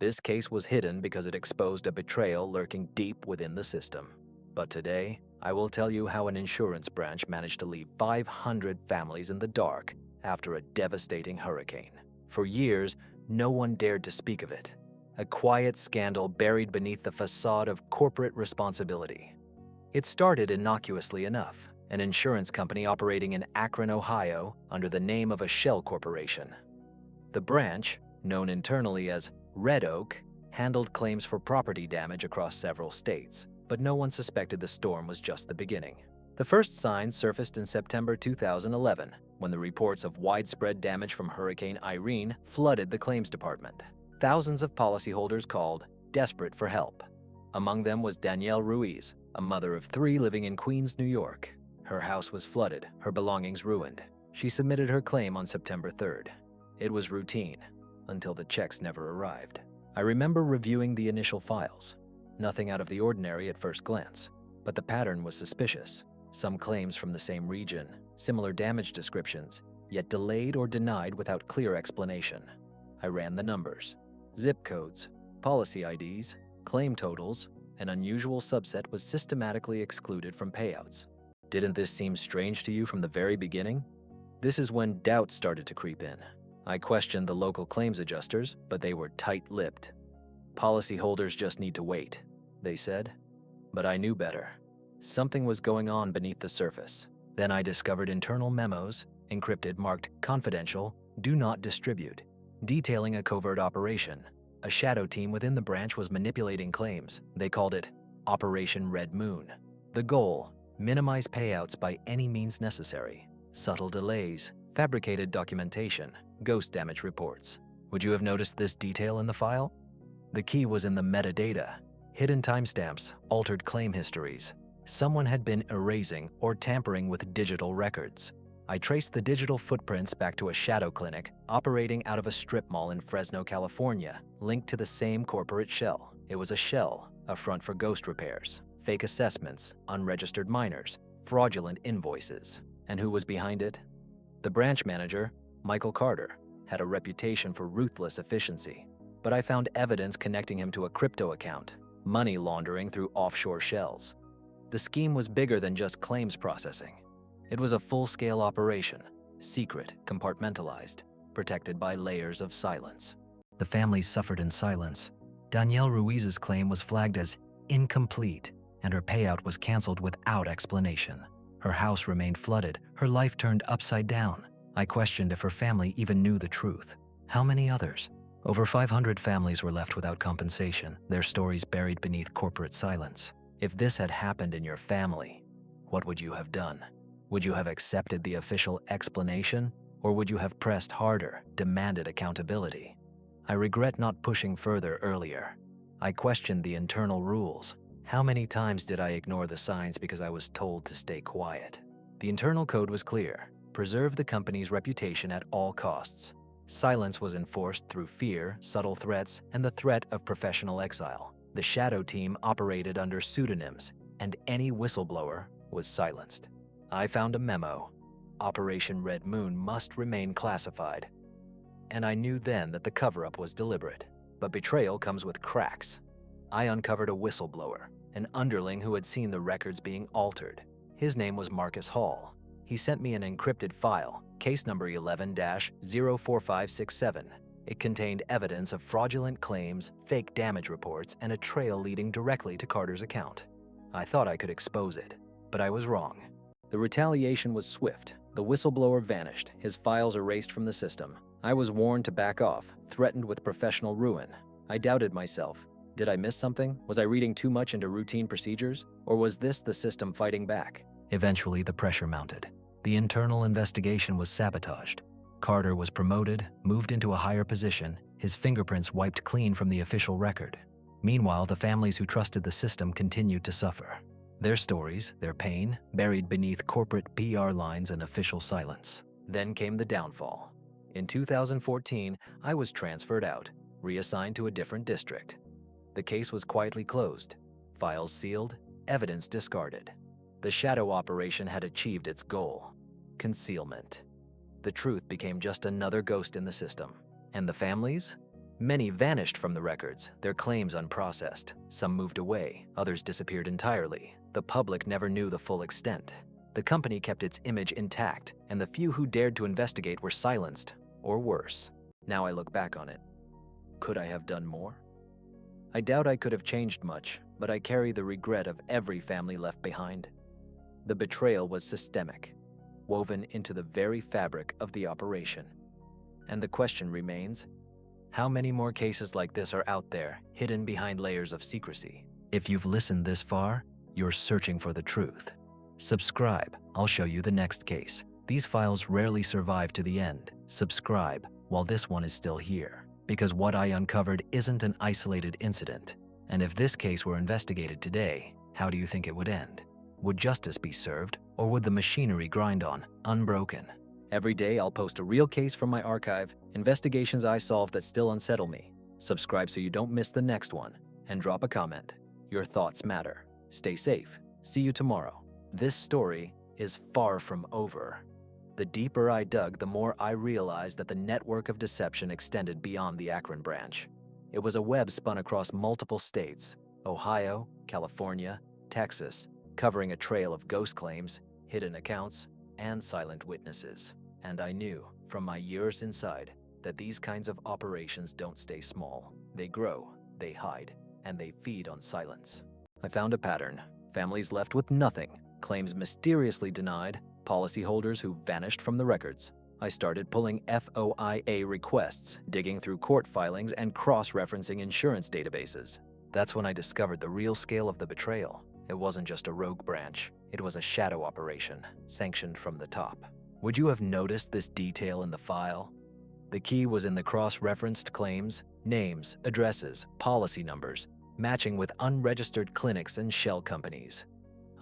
This case was hidden because it exposed a betrayal lurking deep within the system. But today, I will tell you how an insurance branch managed to leave 500 families in the dark after a devastating hurricane. For years, no one dared to speak of it. A quiet scandal buried beneath the facade of corporate responsibility. It started innocuously enough, an insurance company operating in Akron, Ohio, under the name of a shell corporation. The branch, known internally as Red Oak, handled claims for property damage across several states, but no one suspected the storm was just the beginning. The first signs surfaced in September 2011, when the reports of widespread damage from Hurricane Irene flooded the claims department. Thousands of policyholders called, desperate for help. Among them was Danielle Ruiz, a mother of 3 living in Queens, New York. Her house was flooded, her belongings ruined. She submitted her claim on September 3rd. It was routine, until the checks never arrived. I remember reviewing the initial files. Nothing out of the ordinary at first glance, but the pattern was suspicious. Some claims from the same region, similar damage descriptions, yet delayed or denied without clear explanation. I ran the numbers. Zip codes, policy IDs, claim totals, an unusual subset was systematically excluded from payouts. Didn't this seem strange to you from the very beginning? This is when doubt started to creep in. I questioned the local claims adjusters, but they were tight-lipped. Policyholders just need to wait, they said. But I knew better. Something was going on beneath the surface. Then I discovered internal memos, encrypted marked confidential, do not distribute, detailing a covert operation. A shadow team within the branch was manipulating claims. They called it Operation Red Moon. The goal, minimize payouts by any means necessary. Subtle delays, fabricated documentation, ghost damage reports. Would you have noticed this detail in the file? The key was in the metadata, hidden timestamps, altered claim histories. Someone had been erasing or tampering with digital records. I traced the digital footprints back to a shadow clinic operating out of a strip mall in Fresno, California, linked to the same corporate shell. It was a shell, a front for ghost repairs, fake assessments, unregistered minors, fraudulent invoices. And who was behind it? The branch manager, Michael Carter, had a reputation for ruthless efficiency, but I found evidence connecting him to a crypto account, money laundering through offshore shells. The scheme was bigger than just claims processing. It was a full-scale operation, secret, compartmentalized, protected by layers of silence. The families suffered in silence. Danielle Ruiz's claim was flagged as incomplete, and her payout was canceled without explanation. Her house remained flooded, her life turned upside down. I questioned if her family even knew the truth. How many others? Over 500 families were left without compensation, their stories buried beneath corporate silence. If this had happened in your family, what would you have done? Would you have accepted the official explanation, or would you have pressed harder, demanded accountability? I regret not pushing further earlier. I questioned the internal rules. How many times did I ignore the signs because I was told to stay quiet? The internal code was clear: preserve the company's reputation at all costs. Silence was enforced through fear, subtle threats, and the threat of professional exile. The shadow team operated under pseudonyms, and any whistleblower was silenced. I found a memo. Operation Red Moon must remain classified. And I knew then that the cover-up was deliberate. But betrayal comes with cracks. I uncovered a whistleblower, an underling who had seen the records being altered. His name was Marcus Hall. He sent me an encrypted file, case number 11-04567. It contained evidence of fraudulent claims, fake damage reports, and a trail leading directly to Carter's account. I thought I could expose it, but I was wrong. The retaliation was swift. The whistleblower vanished, his files erased from the system. I was warned to back off, threatened with professional ruin. I doubted myself. Did I miss something? Was I reading too much into routine procedures? Or was this the system fighting back? Eventually, the pressure mounted. The internal investigation was sabotaged. Carter was promoted, moved into a higher position, his fingerprints wiped clean from the official record. Meanwhile, the families who trusted the system continued to suffer. Their stories, their pain, buried beneath corporate PR lines and official silence. Then came the downfall. In 2014, I was transferred out, reassigned to a different district. The case was quietly closed, files sealed, evidence discarded. The shadow operation had achieved its goal: concealment. The truth became just another ghost in the system. And the families? Many vanished from the records, their claims unprocessed. Some moved away, others disappeared entirely. The public never knew the full extent. The company kept its image intact, and the few who dared to investigate were silenced, or worse. Now I look back on it. Could I have done more? I doubt I could have changed much, but I carry the regret of every family left behind. The betrayal was systemic, woven into the very fabric of the operation. And the question remains, how many more cases like this are out there, hidden behind layers of secrecy? If you've listened this far, you're searching for the truth. Subscribe, I'll show you the next case. These files rarely survive to the end. Subscribe while this one is still here, because what I uncovered isn't an isolated incident. And if this case were investigated today, how do you think it would end? Would justice be served, or would the machinery grind on, unbroken? Every day I'll post a real case from my archive, investigations I solved that still unsettle me. Subscribe so you don't miss the next one, and drop a comment. Your thoughts matter. Stay safe. See you tomorrow. This story is far from over. The deeper I dug, the more I realized that the network of deception extended beyond the Akron branch. It was a web spun across multiple states, Ohio, California, Texas, covering a trail of ghost claims, hidden accounts, and silent witnesses. And I knew, from my years inside, that these kinds of operations don't stay small. They grow, they hide, and they feed on silence. I found a pattern. Families left with nothing, claims mysteriously denied, policyholders who vanished from the records. I started pulling FOIA requests, digging through court filings, and cross-referencing insurance databases. That's when I discovered the real scale of the betrayal. It wasn't just a rogue branch. It was a shadow operation, sanctioned from the top. Would you have noticed this detail in the file? The key was in the cross-referenced claims, names, addresses, policy numbers, matching with unregistered clinics and shell companies.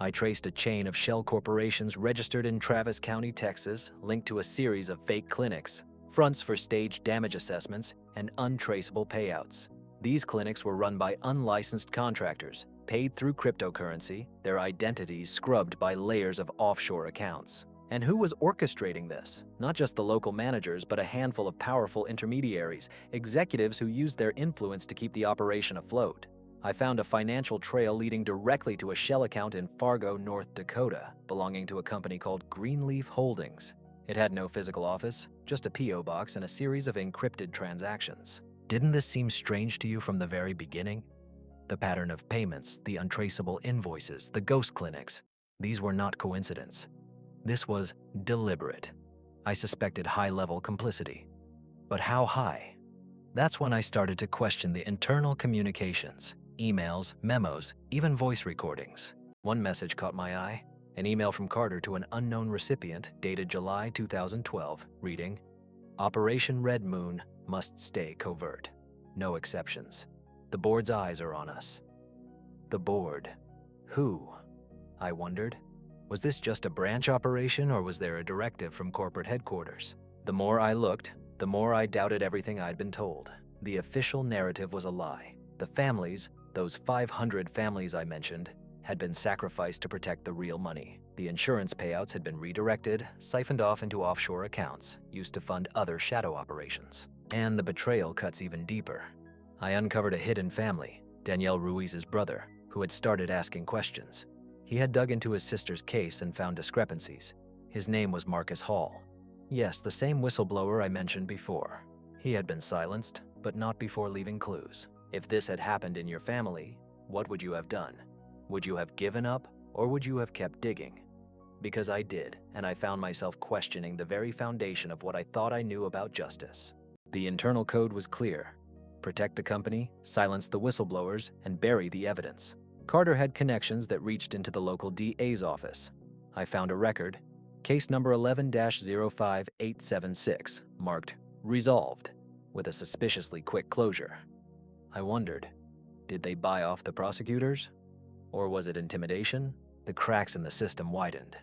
I traced a chain of shell corporations registered in Travis County, Texas, linked to a series of fake clinics, fronts for staged damage assessments, and untraceable payouts. These clinics were run by unlicensed contractors, paid through cryptocurrency, their identities scrubbed by layers of offshore accounts. And who was orchestrating this? Not just the local managers, but a handful of powerful intermediaries, executives who used their influence to keep the operation afloat. I found a financial trail leading directly to a shell account in Fargo, North Dakota, belonging to a company called Greenleaf Holdings. It had no physical office, just a P.O. box and a series of encrypted transactions. Didn't this seem strange to you from the very beginning? The pattern of payments, the untraceable invoices, the ghost clinics, these were not coincidence. This was deliberate. I suspected high-level complicity. But how high? That's when I started to question the internal communications. Emails, memos, even voice recordings. One message caught my eye, an email from Carter to an unknown recipient dated July 2012, reading, "Operation Red Moon must stay covert. No exceptions. The board's eyes are on us." The board. Who? I wondered. Was this just a branch operation, or was there a directive from corporate headquarters? The more I looked, the more I doubted everything I'd been told. The official narrative was a lie. The families, those 500 families I mentioned, had been sacrificed to protect the real money. The insurance payouts had been redirected, siphoned off into offshore accounts, used to fund other shadow operations. And the betrayal cuts even deeper. I uncovered a hidden family, Danielle Ruiz's brother, who had started asking questions. He had dug into his sister's case and found discrepancies. His name was Marcus Hall. Yes, the same whistleblower I mentioned before. He had been silenced, but not before leaving clues. If this had happened in your family, what would you have done? Would you have given up, or would you have kept digging? Because I did, and I found myself questioning the very foundation of what I thought I knew about justice. The internal code was clear. Protect the company, silence the whistleblowers, and bury the evidence. Carter had connections that reached into the local DA's office. I found a record, case number 11-05876, marked resolved, with a suspiciously quick closure. I wondered, did they buy off the prosecutors? Or was it intimidation? The cracks in the system widened.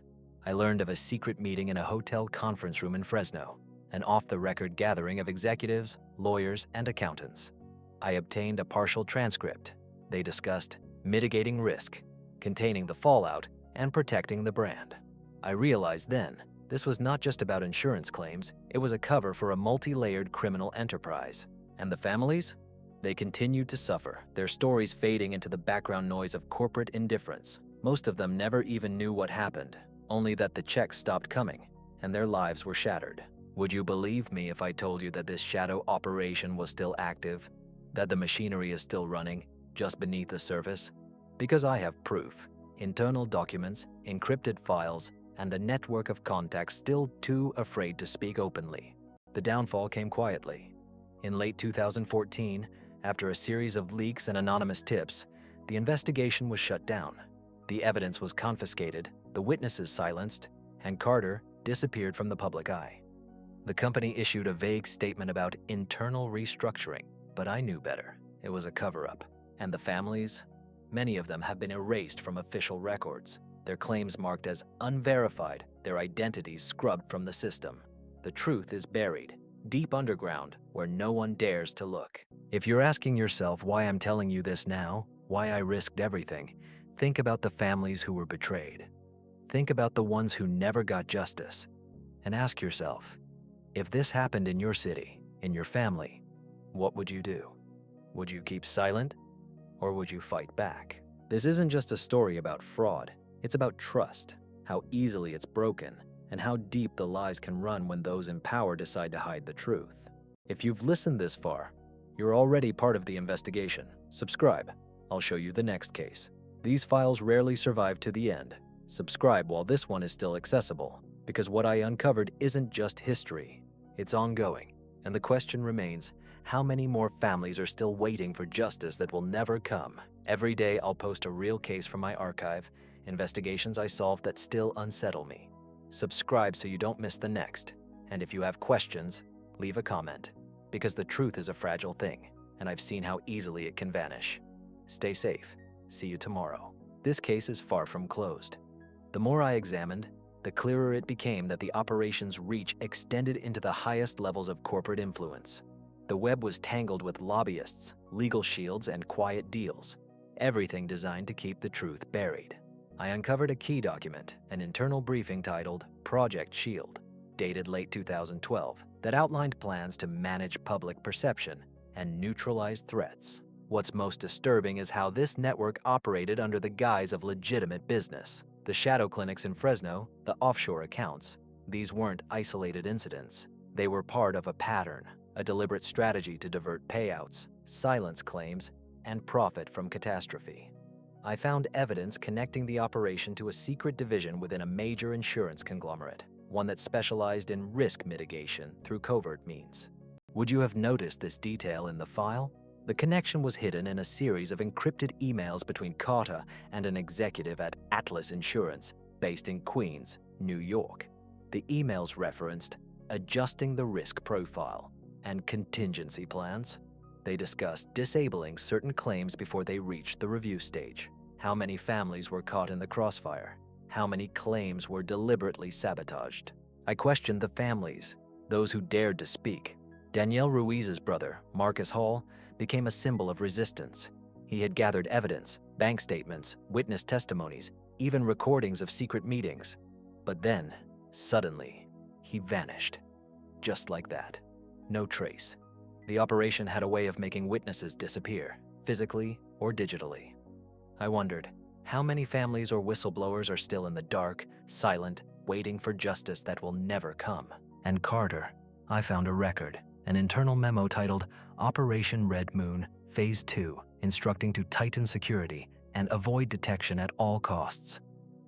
I learned of a secret meeting in a hotel conference room in Fresno, an off-the-record gathering of executives, lawyers, and accountants. I obtained a partial transcript. They discussed mitigating risk, containing the fallout, and protecting the brand. I realized then, this was not just about insurance claims, it was a cover for a multi-layered criminal enterprise. And the families? They continued to suffer, their stories fading into the background noise of corporate indifference. Most of them never even knew what happened, only that the checks stopped coming, and their lives were shattered. Would you believe me if I told you that this shadow operation was still active? That the machinery is still running, just beneath the surface? Because I have proof. Internal documents, encrypted files, and a network of contacts still too afraid to speak openly. The downfall came quietly. In late 2014, after a series of leaks and anonymous tips, the investigation was shut down. The evidence was confiscated, the witnesses silenced, and Carter disappeared from the public eye. The company issued a vague statement about internal restructuring, but I knew better. It was a cover-up. And the families? Many of them have been erased from official records, their claims marked as unverified, their identities scrubbed from the system. The truth is buried, deep underground, where no one dares to look. If you're asking yourself why I'm telling you this now, why I risked everything, think about the families who were betrayed. Think about the ones who never got justice. And ask yourself, if this happened in your city, in your family, what would you do? Would you keep silent? Or would you fight back? This isn't just a story about fraud. It's about trust, how easily it's broken, and how deep the lies can run when those in power decide to hide the truth. If you've listened this far, you're already part of the investigation. Subscribe. I'll show you the next case. These files rarely survive to the end. Subscribe while this one is still accessible, because what I uncovered isn't just history. It's ongoing, and the question remains, how many more families are still waiting for justice that will never come? Every day I'll post a real case from my archive, investigations I solved that still unsettle me. Subscribe so you don't miss the next. And if you have questions, leave a comment, because the truth is a fragile thing, and I've seen how easily it can vanish. Stay safe. See you tomorrow. This case is far from closed. The more I examined, the clearer it became that the operation's reach extended into the highest levels of corporate influence. The web was tangled with lobbyists, legal shields, and quiet deals, everything designed to keep the truth buried. I uncovered a key document, an internal briefing titled Project Shield, dated late 2012, that outlined plans to manage public perception and neutralize threats. What's most disturbing is how this network operated under the guise of legitimate business. The shadow clinics in Fresno, the offshore accounts, these weren't isolated incidents. They were part of a pattern, a deliberate strategy to divert payouts, silence claims, and profit from catastrophe. I found evidence connecting the operation to a secret division within a major insurance conglomerate, one that specialized in risk mitigation through covert means. Would you have noticed this detail in the file? The connection was hidden in a series of encrypted emails between Carter and an executive at Atlas Insurance, based in Queens, New York. The emails referenced adjusting the risk profile and contingency plans. They discussed disabling certain claims before they reached the review stage. How many families were caught in the crossfire? How many claims were deliberately sabotaged? I questioned the families, those who dared to speak. Danielle Ruiz's brother, Marcus Hall, became a symbol of resistance. He had gathered evidence, bank statements, witness testimonies, even recordings of secret meetings. But then, suddenly, he vanished. Just like that. No trace. The operation had a way of making witnesses disappear, physically or digitally. I wondered, how many families or whistleblowers are still in the dark, silent, waiting for justice that will never come? And Carter, I found a record, an internal memo titled Operation Red Moon, Phase 2, instructing to tighten security and avoid detection at all costs.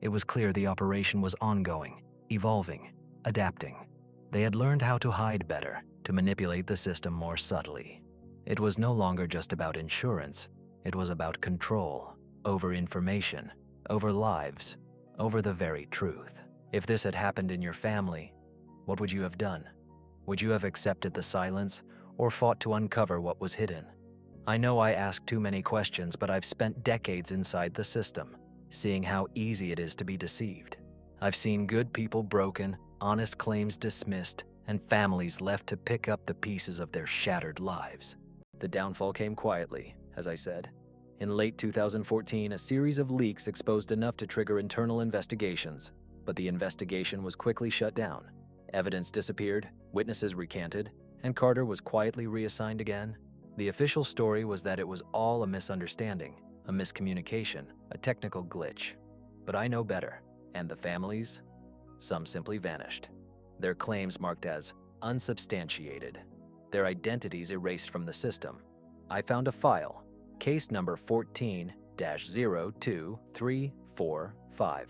It was clear the operation was ongoing, evolving, adapting. They had learned how to hide better, to manipulate the system more subtly. It was no longer just about insurance. It was about control, over information, over lives, over the very truth. If this had happened in your family, what would you have done? Would you have accepted the silence or fought to uncover what was hidden? I know I ask too many questions, but I've spent decades inside the system, seeing how easy it is to be deceived. I've seen good people broken, honest claims dismissed, and families left to pick up the pieces of their shattered lives. The downfall came quietly, as I said. In late 2014, a series of leaks exposed enough to trigger internal investigations, but the investigation was quickly shut down. Evidence disappeared, witnesses recanted, and Carter was quietly reassigned again? The official story was that it was all a misunderstanding, a miscommunication, a technical glitch. But I know better. And the families? Some simply vanished. Their claims marked as unsubstantiated. Their identities erased from the system. I found a file, case number 14-02345,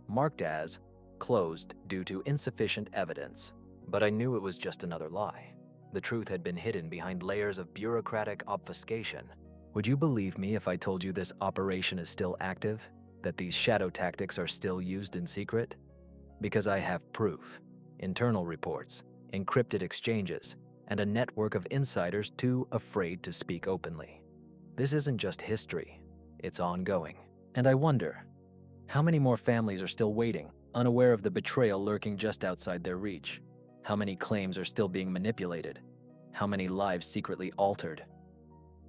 marked as closed due to insufficient evidence. But I knew it was just another lie. The truth had been hidden behind layers of bureaucratic obfuscation. Would you believe me if I told you this operation is still active? That these shadow tactics are still used in secret? Because I have proof. Internal reports, encrypted exchanges, and a network of insiders too afraid to speak openly. This isn't just history, it's ongoing. And I wonder, how many more families are still waiting, unaware of the betrayal lurking just outside their reach? How many claims are still being manipulated? How many lives secretly altered?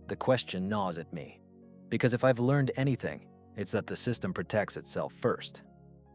The question gnaws at me, because if I've learned anything, it's that the system protects itself first.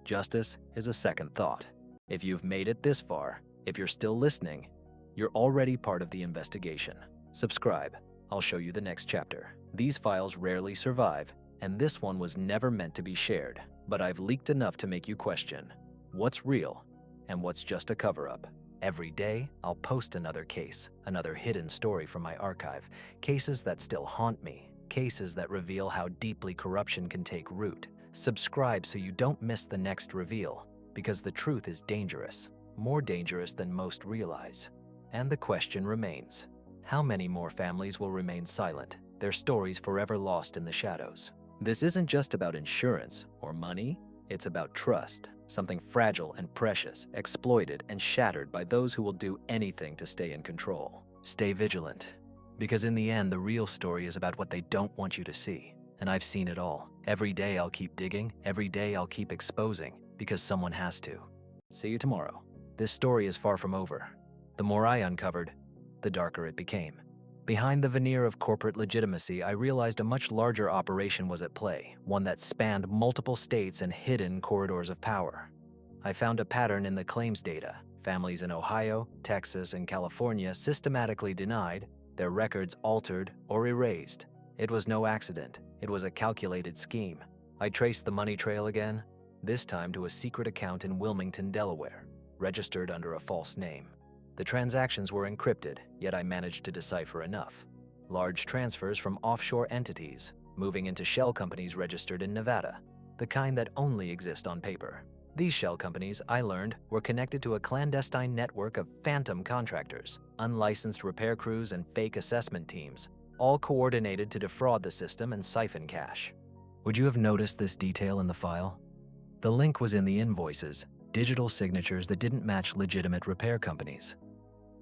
Justice is a second thought. If you've made it this far, if you're still listening, you're already part of the investigation. Subscribe. I'll show you the next chapter. These files rarely survive, and this one was never meant to be shared. But I've leaked enough to make you question what's real and what's just a cover-up. Every day, I'll post another case, another hidden story from my archive, cases that still haunt me, cases that reveal how deeply corruption can take root. Subscribe so you don't miss the next reveal, because the truth is dangerous, more dangerous than most realize. And the question remains, how many more families will remain silent, their stories forever lost in the shadows? This isn't just about insurance or money, it's about trust, something fragile and precious, exploited and shattered by those who will do anything to stay in control. Stay vigilant, because in the end, the real story is about what they don't want you to see. And I've seen it all. Every day I'll keep digging, every day I'll keep exposing, because someone has to. See you tomorrow. This story is far from over. The more I uncovered, the darker it became. Behind the veneer of corporate legitimacy, I realized a much larger operation was at play, one that spanned multiple states and hidden corridors of power. I found a pattern in the claims data. Families in Ohio, Texas, and California systematically denied, their records altered or erased. It was no accident. It was a calculated scheme. I traced the money trail again, this time to a secret account in Wilmington, Delaware, registered under a false name. The transactions were encrypted, yet I managed to decipher enough. Large transfers from offshore entities, moving into shell companies registered in Nevada, the kind that only exist on paper. These shell companies, I learned, were connected to a clandestine network of phantom contractors, unlicensed repair crews, and fake assessment teams, all coordinated to defraud the system and siphon cash. Would you have noticed this detail in the file? The link was in the invoices, digital signatures that didn't match legitimate repair companies.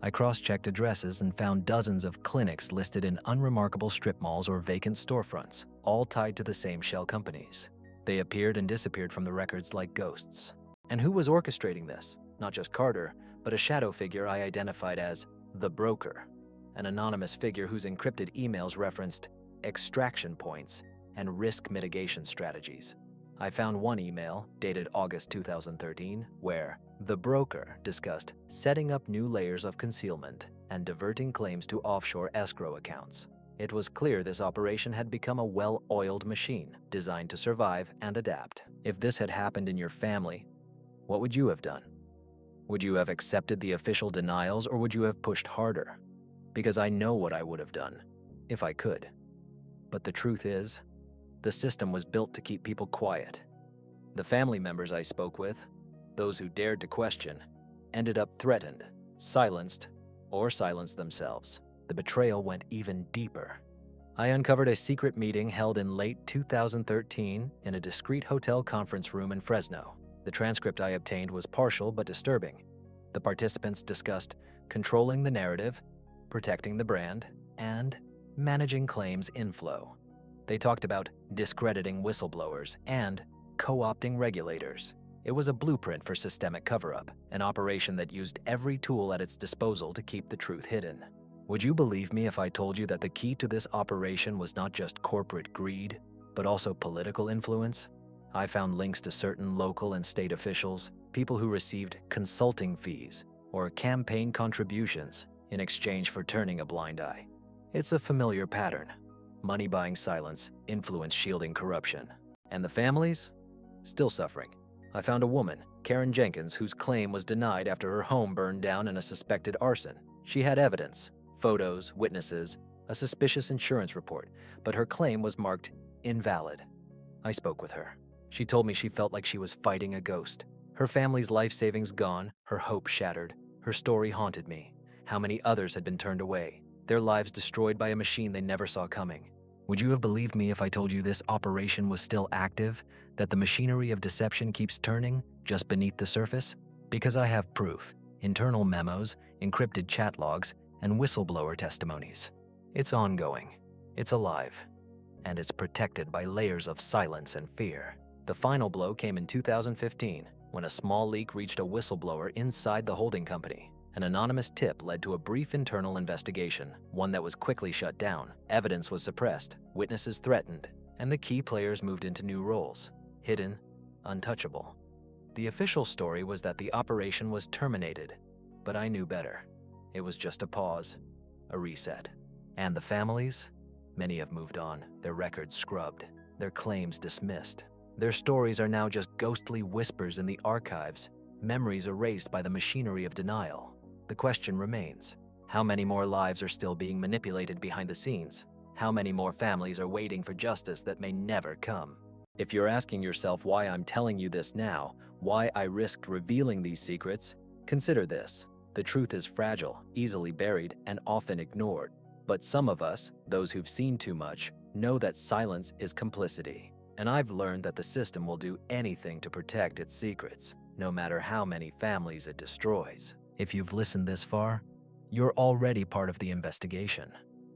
I cross-checked addresses and found dozens of clinics listed in unremarkable strip malls or vacant storefronts, all tied to the same shell companies. They appeared and disappeared from the records like ghosts. And who was orchestrating this? Not just Carter, but a shadow figure I identified as the broker, an anonymous figure whose encrypted emails referenced extraction points and risk mitigation strategies. I found one email, dated August 2013, where the broker discussed setting up new layers of concealment and diverting claims to offshore escrow accounts. It was clear this operation had become a well-oiled machine, designed to survive and adapt. If this had happened in your family, what would you have done? Would you have accepted the official denials, or would you have pushed harder? Because I know what I would have done, if I could. But the truth is, the system was built to keep people quiet. The family members I spoke with, those who dared to question, ended up threatened, silenced, or silenced themselves. The betrayal went even deeper. I uncovered a secret meeting held in late 2013 in a discreet hotel conference room in Fresno. The transcript I obtained was partial but disturbing. The participants discussed controlling the narrative, protecting the brand, and managing claims inflow. They talked about discrediting whistleblowers and co-opting regulators. It was a blueprint for systemic cover-up, an operation that used every tool at its disposal to keep the truth hidden. Would you believe me if I told you that the key to this operation was not just corporate greed, but also political influence? I found links to certain local and state officials, people who received consulting fees or campaign contributions, in exchange for turning a blind eye. It's a familiar pattern. Money buying silence, influence shielding corruption. And the families? Still suffering. I found a woman, Karen Jenkins, whose claim was denied after her home burned down in a suspected arson. She had evidence, photos, witnesses, a suspicious insurance report, but her claim was marked invalid. I spoke with her. She told me she felt like she was fighting a ghost. Her family's life savings gone, her hope shattered. Her story haunted me. How many others had been turned away, their lives destroyed by a machine they never saw coming. Would you have believed me if I told you this operation was still active, that the machinery of deception keeps turning just beneath the surface? Because I have proof, internal memos, encrypted chat logs, and whistleblower testimonies. It's ongoing, it's alive, and it's protected by layers of silence and fear. The final blow came in 2015, when a small leak reached a whistleblower inside the holding company. An anonymous tip led to a brief internal investigation, one that was quickly shut down. Evidence was suppressed, witnesses threatened, and the key players moved into new roles, hidden, untouchable. The official story was that the operation was terminated, but I knew better. It was just a pause, a reset. And the families? Many have moved on, their records scrubbed, their claims dismissed. Their stories are now just ghostly whispers in the archives, memories erased by the machinery of denial. The question remains, how many more lives are still being manipulated behind the scenes? How many more families are waiting for justice that may never come? If you're asking yourself why I'm telling you this now, why I risked revealing these secrets, consider this. The truth is fragile, easily buried, and often ignored. But some of us, those who've seen too much, know that silence is complicity. And I've learned that the system will do anything to protect its secrets, no matter how many families it destroys. If you've listened this far, you're already part of the investigation.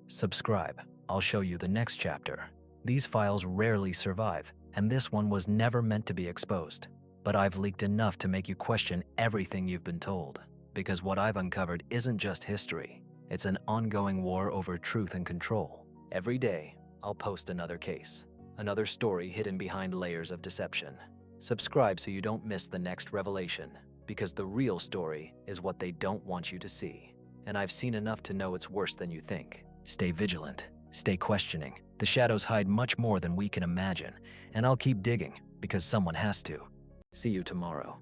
Subscribe. I'll show you the next chapter. These files rarely survive, and this one was never meant to be exposed. But I've leaked enough to make you question everything you've been told. Because what I've uncovered isn't just history. It's an ongoing war over truth and control. Every day, I'll post another case, another story hidden behind layers of deception. Subscribe so you don't miss the next revelation. Because the real story is what they don't want you to see. And I've seen enough to know it's worse than you think. Stay vigilant, stay questioning. The shadows hide much more than we can imagine, and I'll keep digging because someone has to. See you tomorrow.